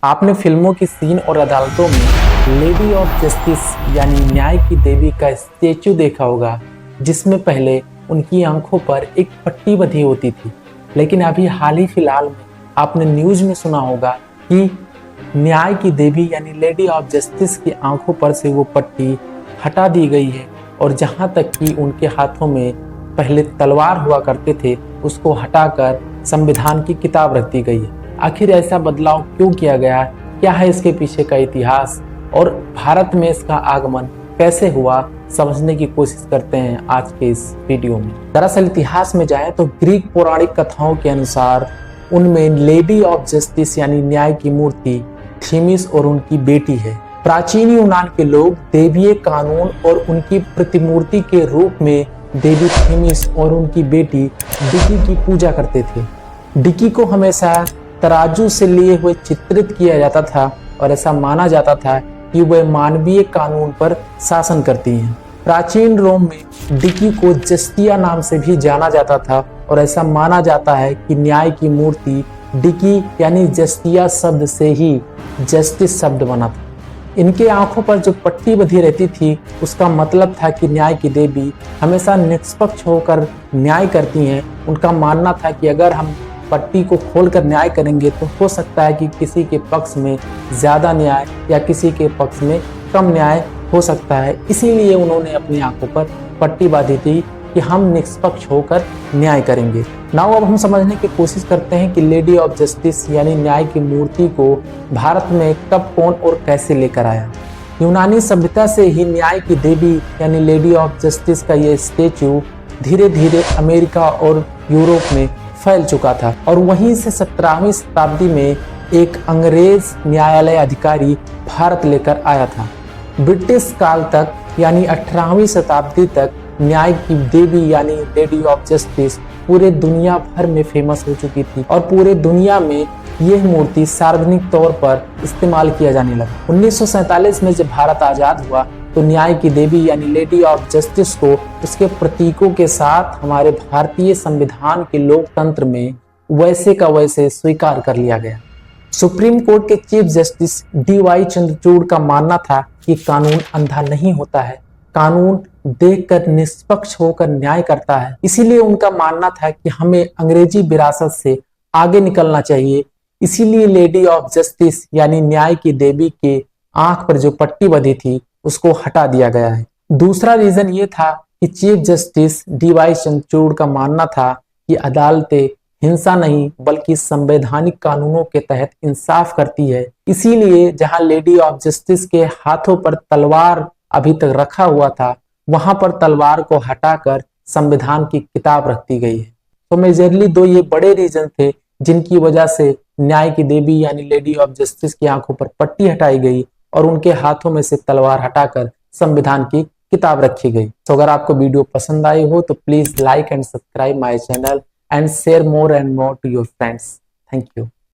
आपने फिल्मों की सीन और अदालतों में लेडी ऑफ जस्टिस यानी न्याय की देवी का स्टेचू देखा होगा, जिसमें पहले उनकी आंखों पर एक पट्टी बंधी होती थी। लेकिन अभी हाल ही फिलहाल में आपने न्यूज में सुना होगा कि न्याय की देवी यानी लेडी ऑफ जस्टिस की आंखों पर से वो पट्टी हटा दी गई है और जहां तक कि उनके हाथों में पहले तलवार हुआ करते थे उसको हटाकर संविधान की किताब रख दी गई है। आखिर ऐसा बदलाव क्यों किया गया, क्या है इसके पीछे का इतिहास और भारत में इसका आगमन कैसे हुआ, समझने की कोशिश करते हैं आज के इस वीडियो में। दरअसल इतिहास में जाएं तो ग्रीक पौराणिक कथाओं के अनुसार उनमें लेडी ऑफ जस्टिस यानी न्याय की मूर्ति थीमिस और उनकी बेटी है। प्राचीन यूनान के लोग देवीय कानून और उनकी प्रतिमूर्ति के रूप में देवी थीमिस और उनकी बेटी डिकी की पूजा करते थे। डिकी को हमेशा तराजू से लिए हुए चित्रित किया जाता था और ऐसा माना जाता था कि वह मानवीय कानून पर शासन करती हैं। प्राचीन रोम में डिकी को जस्टिया नाम से भी जाना जाता था और ऐसा माना जाता है कि न्याय की मूर्ति डिकी यानी जस्टिया शब्द से ही जस्टिस शब्द बना था। इनके आंखों पर जो पट्टी बंधी रहती थी उसका मतलब था कि न्याय की देवी हमेशा निष्पक्ष होकर न्याय करती हैं। उनका मानना था कि अगर हम पट्टी को खोलकर न्याय करेंगे तो हो सकता है कि किसी के पक्ष में ज्यादा न्याय या किसी के पक्ष में कम न्याय हो सकता है। इसीलिए उन्होंने अपनी आंखों पर पट्टी बांधी थी कि हम निष्पक्ष होकर न्याय करेंगे। नाउ अब हम समझने की कोशिश करते हैं कि लेडी ऑफ जस्टिस यानी न्याय की मूर्ति को भारत में कब, कौन और कैसे लेकर आया। यूनानी सभ्यता से ही न्याय की देवी यानी लेडी ऑफ जस्टिस का ये स्टेचू धीरे धीरे अमेरिका और यूरोप में फैल चुका था और वहीं से 17वीं शताब्दी में एक अंग्रेज न्यायालय अधिकारी भारत लेकर आया था। ब्रिटिश काल तक यानी 18वीं शताब्दी तक न्याय की देवी यानी लेडी ऑफ जस्टिस पूरे दुनिया भर में फेमस हो चुकी थी और पूरे दुनिया में यह मूर्ति सार्वजनिक तौर पर इस्तेमाल किया जाने लगा। 1947 में जब भारत आजाद हुआ तो न्याय की देवी यानी लेडी ऑफ जस्टिस को उसके प्रतीकों के साथ हमारे भारतीय संविधान के लोकतंत्र में वैसे का वैसे स्वीकार कर लिया गया। सुप्रीम कोर्ट के चीफ जस्टिस DY चंद्रचूड़ का मानना था कि कानून अंधा नहीं होता है, कानून देखकर निष्पक्ष होकर न्याय करता है। इसीलिए उनका मानना था कि हमें अंग्रेजी विरासत से आगे निकलना चाहिए। इसीलिए लेडी ऑफ जस्टिस यानी न्याय की देवी के आंख पर जो पट्टी बंधी थी उसको हटा दिया गया है। दूसरा रीजन ये था कि चीफ जस्टिस DY चंद्रचूड़ का मानना था कि अदालतें हिंसा नहीं बल्कि संवैधानिक कानूनों के तहत इंसाफ करती है। इसीलिए जहां लेडी ऑफ जस्टिस के हाथों पर तलवार अभी तक रखा हुआ था वहां पर तलवार को हटाकर संविधान की किताब रख दी गई है। तो मेजरली दो ये बड़े रीजन थे जिनकी वजह से न्याय की देवी यानी लेडी ऑफ जस्टिस की आंखों पर पट्टी हटाई गई और उनके हाथों में से तलवार हटाकर संविधान की किताब रखी गई। तो अगर आपको वीडियो पसंद आई हो तो please like and subscribe my channel and share more and more to your friends. Thank you.